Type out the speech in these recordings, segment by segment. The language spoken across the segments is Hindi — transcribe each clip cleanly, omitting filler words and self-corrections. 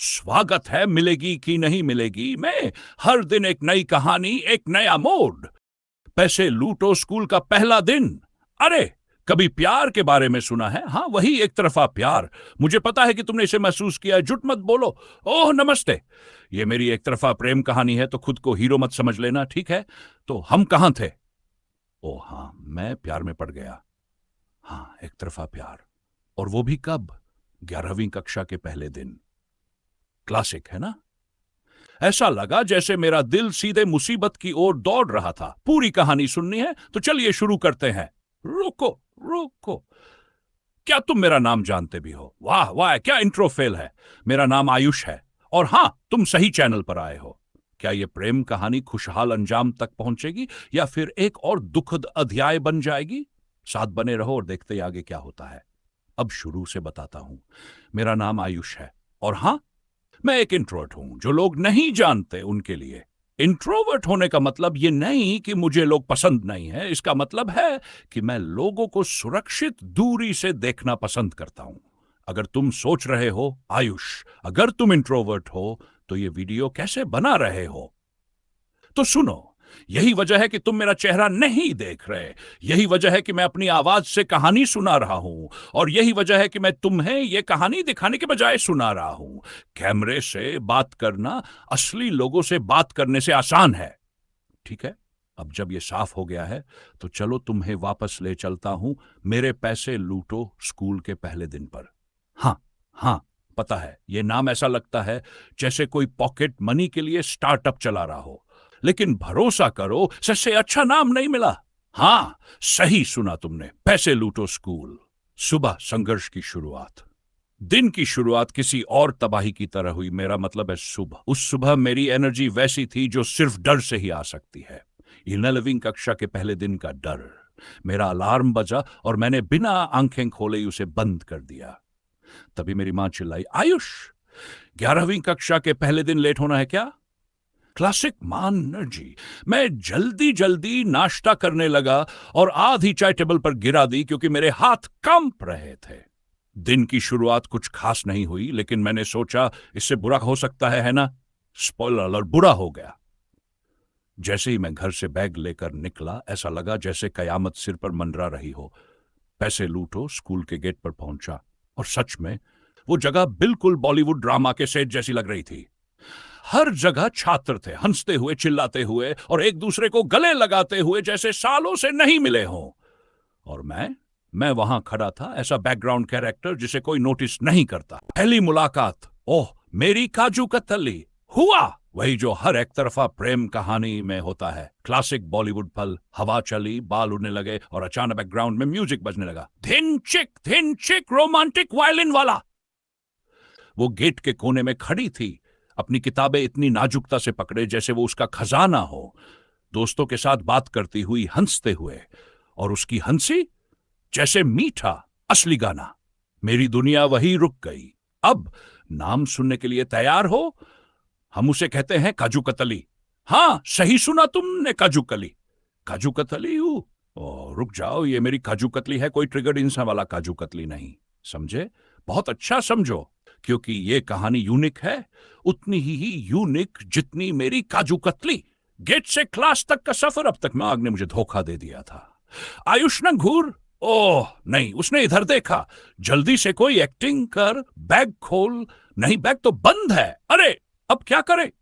स्वागत है, मिलेगी कि नहीं मिलेगी में हर दिन एक नई कहानी, एक नया मोड। पैसे लूटो स्कूल का पहला दिन। अरे, कभी प्यार के बारे में सुना है? हाँ, वही एक तरफा प्यार। मुझे पता है कि तुमने इसे महसूस किया है, झूठ मत बोलो। ओह नमस्ते। ये मेरी एक तरफा प्रेम कहानी है, तो खुद को हीरो मत समझ लेना, ठीक है? तो हम कहां थे? ओह हाँ, मैं प्यार में पड़ गया। हाँ, एक तरफा प्यार। और वो भी कब? 11वीं कक्षा के पहले दिन। क्लासिक है ना? ऐसा लगा जैसे मेरा दिल सीधे मुसीबत की ओर दौड़ रहा था। पूरी कहानी सुननी है तो चलिए शुरू करते हैं। रुको, रुको। क्या तुम मेरा नाम जानते भी हो? वाह वाह, क्या इंट्रो फेल है। मेरा नाम आयुष है। और हां, तुम सही चैनल पर आए हो। क्या यह प्रेम कहानी खुशहाल अंजाम तक पहुंचेगी या फिर एक और दुखद अध्याय बन जाएगी? साथ बने रहो और देखते ही आगे क्या होता है। अब शुरू से बताता हूं। मेरा नाम आयुष है। और हां, मैं एक इंट्रोवर्ट हूं। जो लोग नहीं जानते उनके लिए, इंट्रोवर्ट होने का मतलब ये नहीं कि मुझे लोग पसंद नहीं है। इसका मतलब है कि मैं लोगों को सुरक्षित दूरी से देखना पसंद करता हूं। अगर तुम सोच रहे हो, आयुष, अगर तुम इंट्रोवर्ट हो तो ये वीडियो कैसे बना रहे हो, तो सुनो। यही वजह है कि तुम मेरा चेहरा नहीं देख रहे। यही वजह है कि मैं अपनी आवाज से कहानी सुना रहा हूं। और यही वजह है कि मैं तुम्हें यह कहानी दिखाने के बजाय सुना रहा हूं। कैमरे से बात करना असली लोगों से बात करने से आसान है। ठीक है, अब जब यह साफ हो गया है तो चलो तुम्हें वापस ले चलता हूं मेरे पैसे लूटो स्कूल के पहले दिन पर। हां, हां, पता है यह नाम ऐसा लगता है जैसे कोई पॉकेट मनी के लिए स्टार्टअप चला रहा हो। लेकिन भरोसा करो, सबसे अच्छा नाम नहीं मिला। हां, सही सुना तुमने, पैसे लूटो स्कूल। सुबह संघर्ष की शुरुआत। दिन की शुरुआत किसी और तबाही की तरह हुई। मेरा मतलब है सुबह। उस सुबह मेरी एनर्जी वैसी थी जो सिर्फ डर से ही आ सकती है। 11वीं कक्षा के पहले दिन का डर। मेरा अलार्म बजा और मैंने बिना आंखें खोले ही उसे बंद कर दिया। तभी मेरी मां चिल्लाई, आयुष, 11वीं कक्षा के पहले दिन लेट होना है क्या? क्लासिक मान एनर्जी। मैं जल्दी जल्दी नाश्ता करने लगा और आधी चाय टेबल पर गिरा दी क्योंकि मेरे हाथ कंप रहे थे। दिन की शुरुआत कुछ खास नहीं हुई, लेकिन मैंने सोचा इससे बुरा हो सकता है ना? स्पॉइलर अलर्ट, बुरा हो गया। जैसे ही मैं घर से बैग लेकर निकला, ऐसा लगा जैसे कयामत सिर पर मंडरा रही हो। पैसे लूटो स्कूल के गेट पर पहुंचा और सच में वो जगह बिल्कुल बॉलीवुड ड्रामा के सेट जैसी लग रही थी। हर जगह छात्र थे, हंसते हुए, चिल्लाते हुए और एक दूसरे को गले लगाते हुए जैसे सालों से नहीं मिले हों। और मैं वहां खड़ा था, ऐसा बैकग्राउंड कैरेक्टर जिसे कोई नोटिस नहीं करता। पहली मुलाकात, ओह मेरी काजू कतली, हुआ वही जो हर एक तरफा प्रेम कहानी में होता है। क्लासिक बॉलीवुड पल। हवा चली, बाल उड़ने लगे और अचानक बैकग्राउंड में म्यूजिक बजने लगा। धिन चिक रोमांटिक वायलिन वाला। वो गेट के कोने में खड़ी थी, अपनी किताबें इतनी नाजुकता से पकड़े जैसे वो उसका खजाना हो। दोस्तों के साथ बात करती हुई, हंसते हुए, और उसकी हंसी जैसे मीठा असली गाना। मेरी दुनिया वही रुक गई। अब नाम सुनने के लिए तैयार हो? हम उसे कहते हैं काजू कतली। हां, सही सुना तुमने, काजू कली। काजू कतली हूं? रुक जाओ, ये मेरी काजू कतली है, कोई ट्रिगर्ड इंसान वाला काजू कतली नहीं। समझे? बहुत अच्छा समझो, क्योंकि ये कहानी यूनिक है, उतनी ही यूनिक जितनी मेरी काजू कतली। गेट से क्लास तक का सफर। अब तक माग ने मुझे धोखा दे दिया था। आयुष न घूर। ओह नहीं, उसने इधर देखा। जल्दी से कोई एक्टिंग कर, बैग खोल। नहीं, बैग तो बंद है। अरे अब क्या करे?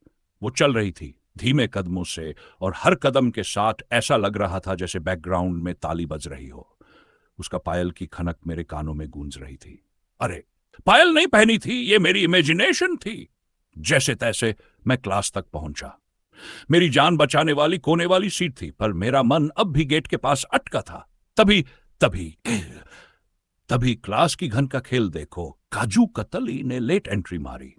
वो चल रही थी धीमे कदमों से, और हर कदम के साथ ऐसा लग रहा था जैसे बैकग्राउंड में ताली बज रही हो। उसका पायल की खनक मेरे कानों में गूंज रही थी। अरे, पायल नहीं पहनी थी, ये मेरी इमेजिनेशन थी। जैसे तैसे मैं क्लास तक पहुंचा। मेरी जान बचाने वाली कोने वाली सीट थी, पर मेरा मन अब भी गेट के पास अटका था। तभी तभी तभी क्लास की घन का खेल देखो। काजू कतली ने लेट एंट्री मारी।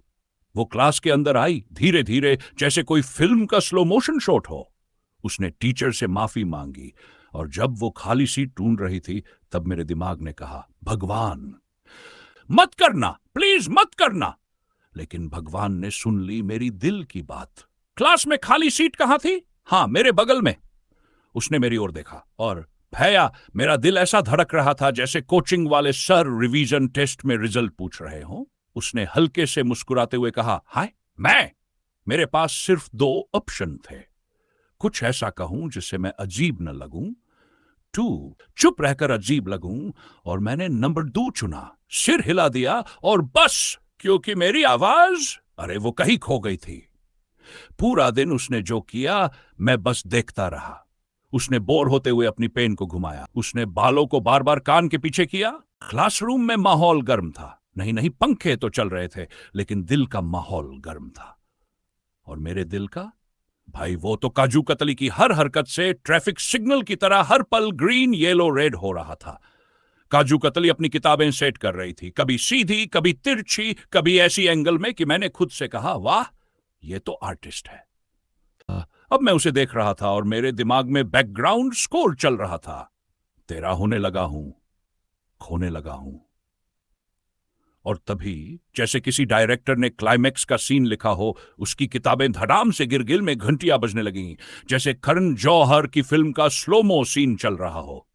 वो क्लास के अंदर आई, धीरे धीरे, जैसे कोई फिल्म का स्लो मोशन शॉट हो। उसने टीचर से माफी मांगी, और जब वो खाली सीट ढूंढ रही थी, तब मेरे दिमाग ने कहा, भगवान मत करना, प्लीज मत करना। लेकिन भगवान ने सुन ली मेरी दिल की बात। क्लास में खाली सीट कहां थी? हां, मेरे बगल में। उसने मेरी ओर देखा, और भैया, मेरा दिल ऐसा धड़क रहा था जैसे कोचिंग वाले सर रिवीजन टेस्ट में रिजल्ट पूछ रहे हों। उसने हल्के से मुस्कुराते हुए कहा, हाय मैं। मेरे पास सिर्फ 2 ऑप्शन थे। कुछ ऐसा कहूं जिससे मैं अजीब न लगूं, 2 चुप रहकर अजीब लगूं, और मैंने नंबर 2 चुना। सिर हिला दिया और बस, क्योंकि मेरी आवाज वो कहीं खो गई थी। पूरा दिन उसने जो किया मैं बस देखता रहा। उसने बोर होते हुए अपनी पेन को घुमाया, उसने बालों को बार बार कान के पीछे किया। क्लासरूम में माहौल गर्म था, नहीं नहीं पंखे तो चल रहे थे, लेकिन दिल का माहौल गर्म था। और मेरे दिल का भाई, वो तो काजू कतली की हर हरकत से ट्रैफिक सिग्नल की तरह हर पल ग्रीन येलो रेड हो रहा था। काजू कतली अपनी किताबें सेट कर रही थी, कभी सीधी, कभी तिरछी, कभी ऐसी एंगल में कि मैंने खुद से कहा, वाह ये तो आर्टिस्ट है। अब मैं उसे देख रहा था और मेरे दिमाग में बैकग्राउंड स्कोर चल रहा था। तेरा होने लगा हूं, खोने लगा हूं। और तभी जैसे किसी डायरेक्टर ने क्लाइमैक्स का सीन लिखा हो, उसकी किताबें धड़ाम से गिरगिल में घंटियां बजने लगीं, जैसे करण जौहर की फिल्म का स्लोमो सीन चल रहा हो।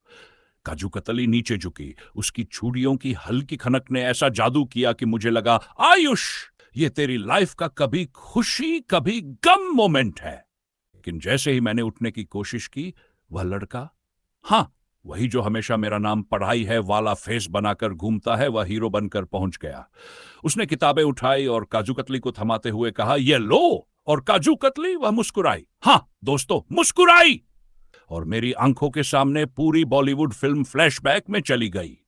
काजू कतली नीचे झुकी, उसकी चूड़ियों की हल्की खनक ने ऐसा जादू किया कि मुझे लगा, आयुष ये तेरी लाइफ का कभी खुशी कभी गम मोमेंट है। लेकिन जैसे ही मैंने उठने की कोशिश की, वह लड़का, हां वही जो हमेशा मेरा नाम पढ़ाई है वाला फेस बनाकर घूमता है, वह हीरो बनकर पहुंच गया। उसने किताबें उठाई और काजू कतली को थमाते हुए कहा, ये लो। और काजू कतली वह मुस्कुराई, हां दोस्तों मुस्कुराई, और मेरी आंखों के सामने पूरी बॉलीवुड फिल्म फ्लैशबैक में चली गई।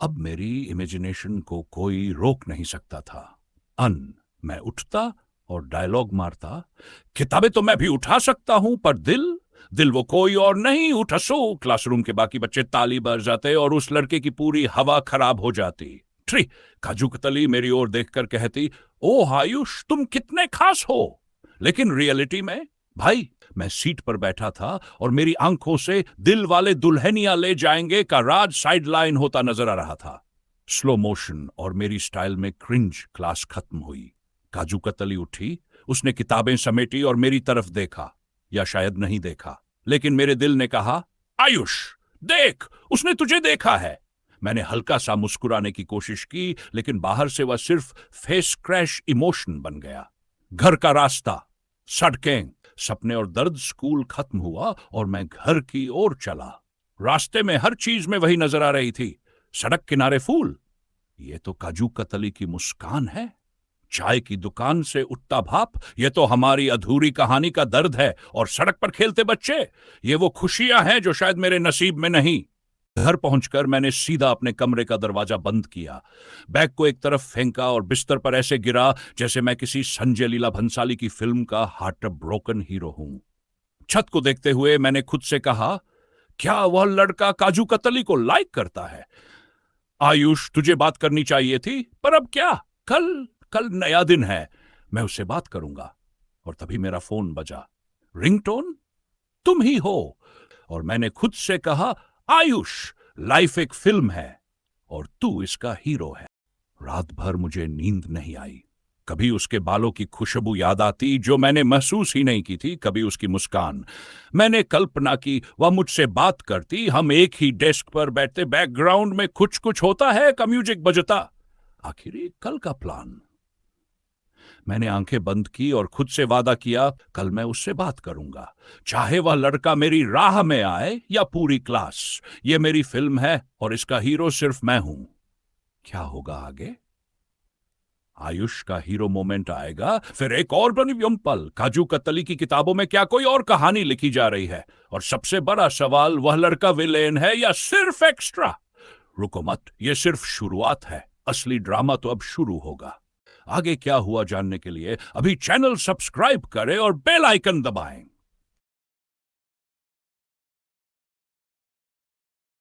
अब मेरी इमेजिनेशन को कोई रोक नहीं सकता था। मैं उठता और डायलॉग मारता, किताबें तो मैं भी उठा सकता हूं, पर दिल दिल वो कोई और नहीं, उठसो। क्लासरूम के बाकी बच्चे ताली बजाते और उस लड़के की पूरी हवा खराब हो जाती। ट्री काजू कतली मेरी ओर देखकर कहती, ओ आयुष तुम कितने खास हो। लेकिन रियलिटी में भाई, मैं सीट पर बैठा था और मेरी आंखों से दिल वाले दुल्हनिया ले जाएंगे का राज साइडलाइन होता नजर आ रहा था। स्लो मोशन और मेरी स्टाइल में क्रिंज क्लास खत्म हुई। काजू कतली उठी, उसने किताबें समेटी और मेरी तरफ देखा, या शायद नहीं देखा, लेकिन मेरे दिल ने कहा, आयुष देख, उसने तुझे देखा है। मैंने हल्का सा मुस्कुराने की कोशिश की, लेकिन बाहर से वह सिर्फ फेस क्रैश इमोशन बन गया। घर का रास्ता, सड़कें, सपने और दर्द, स्कूल खत्म हुआ और मैं घर की ओर चला। रास्ते में हर चीज में वही नजर आ रही थी, सड़क किनारे फूल, ये तो काजू कतली की मुस्कान है। चाय की दुकान से उठता भाप, ये तो हमारी अधूरी कहानी का दर्द है। और सड़क पर खेलते बच्चे, ये वो खुशियां हैं जो शायद मेरे नसीब में नहीं। घर पहुंचकर मैंने सीधा अपने कमरे का दरवाजा बंद किया, बैग को एक तरफ फेंका और बिस्तर पर ऐसे गिरा जैसे मैं किसी संजय लीला भंसाली की फिल्म का हार्ट ब्रोकन हीरो हूं। छत को देखते हुए मैंने खुद से कहा, क्या वह लड़का काजू कतली को लाइक करता है? आयुष तुझे बात करनी चाहिए थी, पर अब क्या, कल कल नया दिन है, मैं उससे बात करूंगा। और तभी मेरा फोन बजा। रिंगटोन तुम ही हो। और मैंने खुद से कहा, आयुष लाइफ एक फिल्म है और तू इसका हीरो है। रात भर मुझे नींद नहीं आई। कभी उसके बालों की खुशबू याद आती जो मैंने महसूस ही नहीं की थी, कभी उसकी मुस्कान। मैंने कल्पना की वह मुझसे बात करती, हम एक ही डेस्क पर बैठते, बैकग्राउंड में कुछ कुछ होता है का म्यूजिक बजता। आखिर कल का प्लान। मैंने आंखें बंद की और खुद से वादा किया, कल मैं उससे बात करूंगा, चाहे वह लड़का मेरी राह में आए या पूरी क्लास। यह मेरी फिल्म है और इसका हीरो सिर्फ मैं हूं। क्या होगा आगे? आयुष का हीरो मोमेंट आएगा, फिर एक और बनी पल। काजू कतली की किताबों में क्या कोई और कहानी लिखी जा रही है? और सबसे बड़ा सवाल, वह लड़का विलेन है या सिर्फ एक्स्ट्रा? रुको मत, यह सिर्फ शुरुआत है, असली ड्रामा तो अब शुरू होगा। आगे क्या हुआ जानने के लिए अभी चैनल सब्सक्राइब करें और बेल आइकन दबाएं।